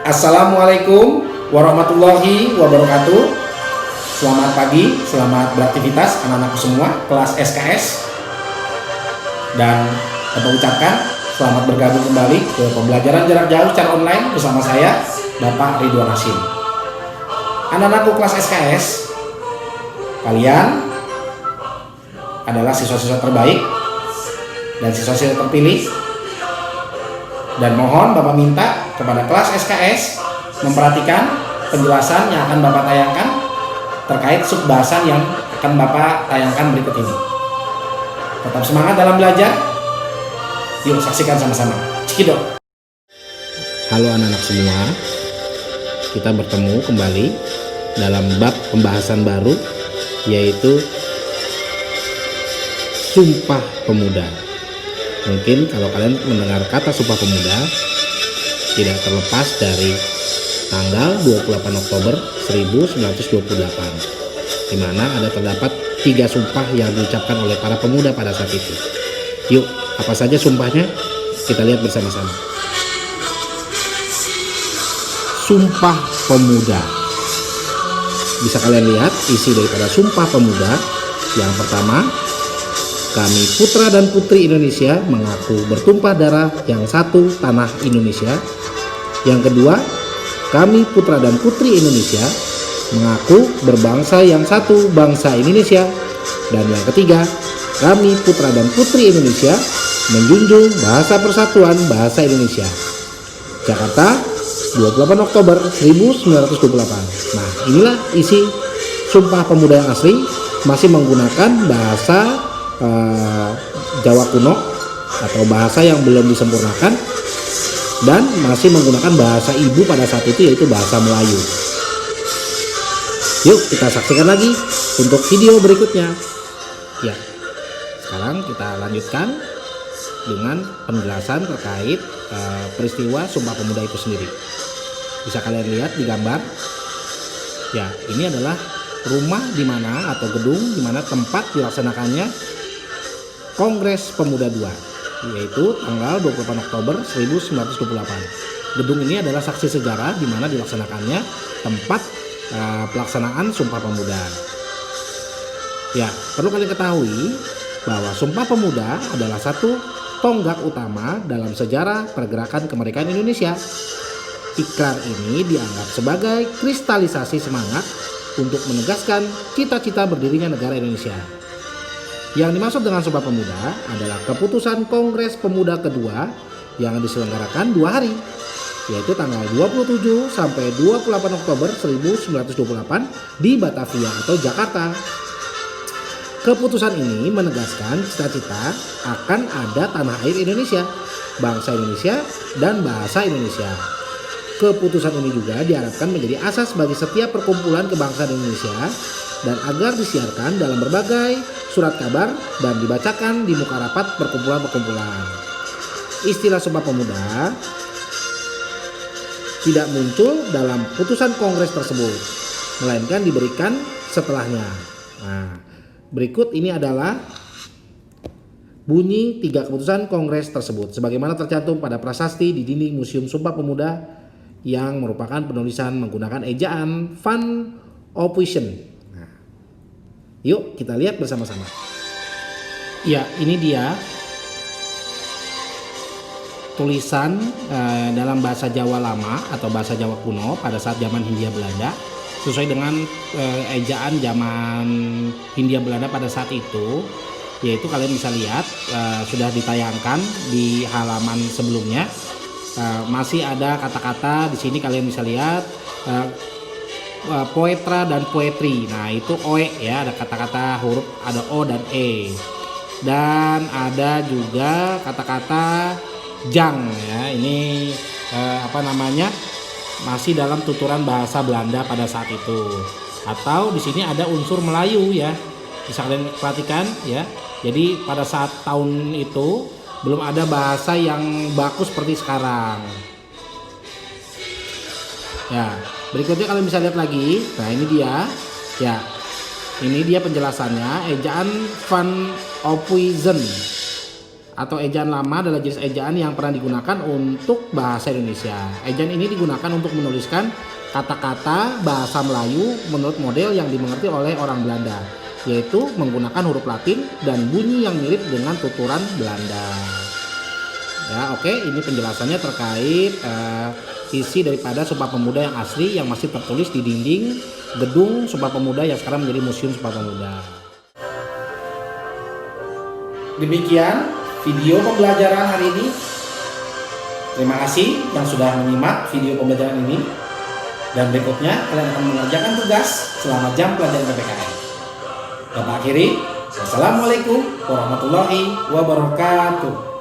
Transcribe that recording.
Assalamualaikum warahmatullahi wabarakatuh. Selamat pagi, selamat beraktivitas anak-anakku semua kelas SKS. Dan kami ucapkan selamat bergabung kembali ke pembelajaran jarak jauh secara online bersama saya, Bapak Ridwan Hasim. Anak-anakku kelas SKS, kalian adalah siswa-siswa terbaik dan siswa-siswa terpilih. Dan mohon Bapak minta kepada kelas SKS memperhatikan penjelasan yang akan Bapak tayangkan terkait subbahasan yang akan Bapak tayangkan berikut ini. Tetap semangat dalam belajar. Yuk saksikan sama-sama. Cikidot. Halo anak-anak semua, kita bertemu kembali dalam bab pembahasan baru, yaitu Sumpah Pemuda. Mungkin kalau kalian mendengar kata Sumpah Pemuda, tidak terlepas dari tanggal 28 Oktober 1928, di mana terdapat 3 sumpah yang diucapkan oleh para pemuda pada saat itu. Yuk, apa saja sumpahnya? Kita lihat bersama-sama. Sumpah Pemuda. Bisa kalian lihat isi daripada Sumpah Pemuda. Yang pertama, kami putra dan putri Indonesia mengaku bertumpah darah yang satu tanah Indonesia. Yang kedua, kami putra dan putri Indonesia mengaku berbangsa yang satu bangsa Indonesia. Dan yang ketiga, kami putra dan putri Indonesia menjunjung bahasa persatuan bahasa Indonesia. Jakarta, 28 Oktober 1928. Nah, inilah isi Sumpah Pemuda yang asli, masih menggunakan bahasa Jawa kuno atau bahasa yang belum disempurnakan, dan masih menggunakan bahasa ibu pada saat itu, yaitu bahasa Melayu. Yuk kita saksikan lagi untuk video berikutnya. Ya, sekarang kita lanjutkan dengan penjelasan terkait peristiwa Sumpah Pemuda itu sendiri. Bisa kalian lihat di gambar. Ya, ini adalah rumah di mana atau gedung di mana tempat dilaksanakannya Kongres Pemuda II, yaitu tanggal 28 Oktober 1928. Gedung ini adalah saksi sejarah di mana dilaksanakannya tempat pelaksanaan Sumpah Pemuda. Ya, perlu kalian ketahui bahwa Sumpah Pemuda adalah satu tonggak utama dalam sejarah pergerakan kemerdekaan Indonesia. Ikrar ini dianggap sebagai kristalisasi semangat untuk menegaskan cita-cita berdirinya negara Indonesia. Yang dimaksud dengan Sumpah Pemuda adalah keputusan Kongres Pemuda kedua yang diselenggarakan 2 hari, yaitu tanggal 27 sampai 28 Oktober 1928 di Batavia atau Jakarta. Keputusan ini menegaskan cita-cita akan ada tanah air Indonesia, bangsa Indonesia, dan bahasa Indonesia. Keputusan ini juga diharapkan menjadi asas bagi setiap perkumpulan kebangsaan Indonesia dan agar disiarkan dalam berbagai surat kabar dan dibacakan di muka rapat perkumpulan-perkumpulan. Istilah Sumpah Pemuda tidak muncul dalam putusan Kongres tersebut, melainkan diberikan setelahnya. Nah, berikut ini adalah bunyi 3 keputusan Kongres tersebut, sebagaimana tercantum pada prasasti di dinding Museum Sumpah Pemuda yang merupakan penulisan menggunakan ejaan Van Ophuijsen. Yuk kita lihat bersama-sama. Ya, ini dia tulisan dalam bahasa Jawa lama atau bahasa Jawa kuno pada saat zaman Hindia Belanda, sesuai dengan ejaan zaman Hindia Belanda pada saat itu, yaitu kalian bisa lihat sudah ditayangkan di halaman sebelumnya. Masih ada kata-kata di sini, kalian bisa lihat poetra dan poetri. Nah, itu oe ya, ada kata-kata huruf, ada o dan e. Dan ada juga kata-kata jang ya. Ini masih dalam tuturan bahasa Belanda pada saat itu. Atau di sini ada unsur Melayu ya. Bisa kalian perhatikan ya. Jadi pada saat tahun itu belum ada bahasa yang baku seperti sekarang. Ya, berikutnya kalian bisa lihat lagi. Nah, ini dia. Ya, ini dia penjelasannya. Ejaan Van Ophuijsen atau ejaan lama adalah jenis ejaan yang pernah digunakan untuk bahasa Indonesia. Ejaan ini digunakan untuk menuliskan kata-kata bahasa Melayu menurut model yang dimengerti oleh orang Belanda, yaitu menggunakan huruf Latin dan bunyi yang mirip dengan tuturan Belanda. Ya, oke, ini penjelasannya terkait isi daripada Sumpah Pemuda yang asli yang masih tertulis di dinding gedung Sumpah Pemuda yang sekarang menjadi Museum Sumpah Pemuda. Demikian video pembelajaran hari ini. Terima kasih yang sudah menyimak video pembelajaran ini. Dan berikutnya kalian akan mengerjakan tugas selama jam pelajaran PPKN. Dan akhiri, wassalamualaikum warahmatullahi wabarakatuh.